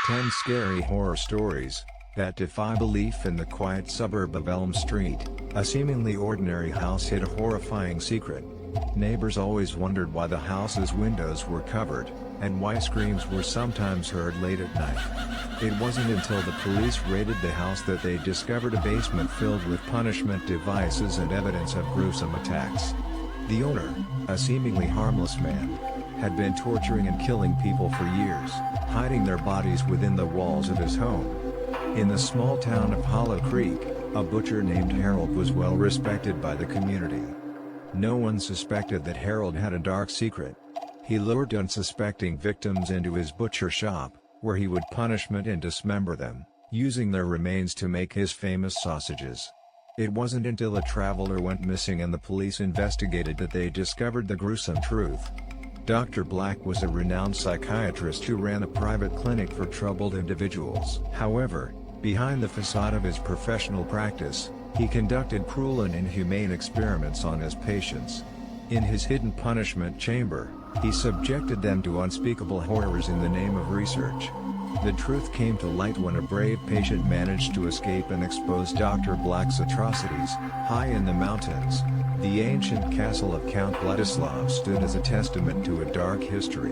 10 scary horror stories that defy belief. In the quiet suburb of Elm Street, a seemingly ordinary house hid a horrifying secret. Neighbors always wondered why the house's windows were covered, and why screams were sometimes heard late at night. It wasn't until the police raided the house that they discovered a basement filled with punishment devices and evidence of gruesome attacks. The owner, a seemingly harmless man, had been torturing and killing people for years, hiding their bodies within the walls of his home. In the small town of Hollow Creek, a butcher named Harold was well respected by the community. No one suspected that Harold had a dark secret. He lured unsuspecting victims into his butcher shop, where he would punishment and dismember them, using their remains to make his famous sausages. It wasn't until a traveler went missing and the police investigated that they discovered the gruesome truth. Dr. Black was a renowned psychiatrist who ran a private clinic for troubled individuals. However, behind the facade of his professional practice, he conducted cruel and inhumane experiments on his patients. In his hidden punishment chamber, he subjected them to unspeakable horrors in the name of research. The truth came to light when a brave patient managed to escape and expose Dr. Black's atrocities. High in the mountains, the ancient castle of Count Vladislav stood as a testament to a dark history.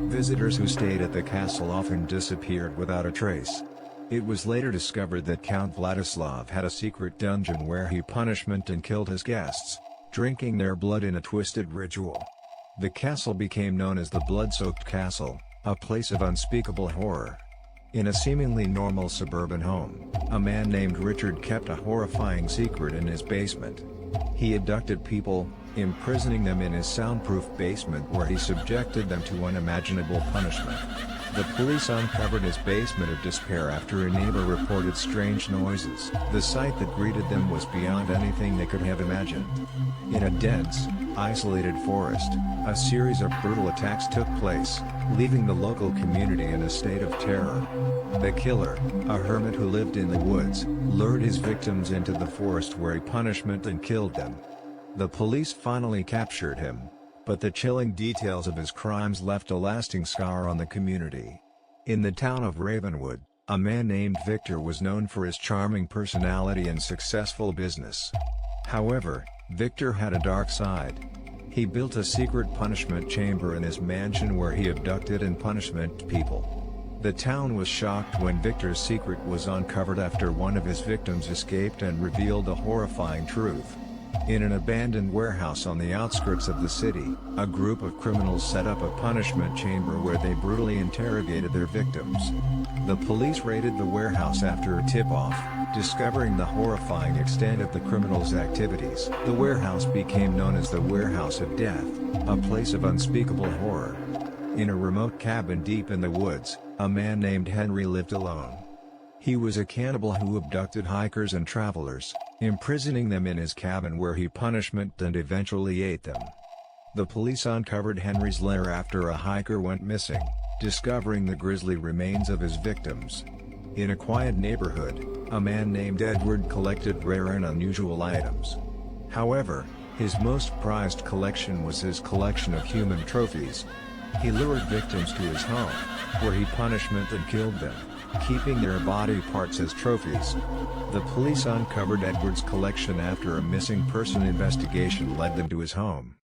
Visitors who stayed at the castle often disappeared without a trace. It was later discovered that Count Vladislav had a secret dungeon where he punishment and killed his guests, drinking their blood in a twisted ritual. The castle became known as the Blood-Soaked Castle, a place of unspeakable horror. In a seemingly normal suburban home, a man named Richard kept a horrifying secret in his basement. He abducted people, imprisoning them in his soundproof basement where he subjected them to unimaginable punishment. The police uncovered his basement of despair after a neighbor reported strange noises. The sight that greeted them was beyond anything they could have imagined. In a dense, isolated forest, a series of brutal attacks took place, leaving the local community in a state of terror. The killer, a hermit who lived in the woods, lured his victims into the forest where he punishment and killed them. The police finally captured him, but the chilling details of his crimes left a lasting scar on the community. In the town of Ravenwood, a man named Victor was known for his charming personality and successful business. However, Victor had a dark side. He built a secret punishment chamber in his mansion where he abducted and punishment people. The town was shocked when Victor's secret was uncovered after one of his victims escaped and revealed a horrifying truth. In an abandoned warehouse on the outskirts of the city, a group of criminals set up a punishment chamber where they brutally interrogated their victims. The police raided the warehouse after a tip-off, discovering the horrifying extent of the criminals' activities. The warehouse became known as the Warehouse of Death, a place of unspeakable horror. In a remote cabin deep in the woods, a man named Henry lived alone. He was a cannibal who abducted hikers and travelers, imprisoning them in his cabin where he punishment and eventually ate them. The police uncovered Henry's lair after a hiker went missing, discovering the grisly remains of his victims. In a quiet neighborhood, a man named Edward collected rare and unusual items. However, his most prized collection was his collection of human trophies. He lured victims to his home, where he punishment and killed them, keeping their body parts as trophies. The police uncovered Edward's collection after a missing person investigation led them to his home.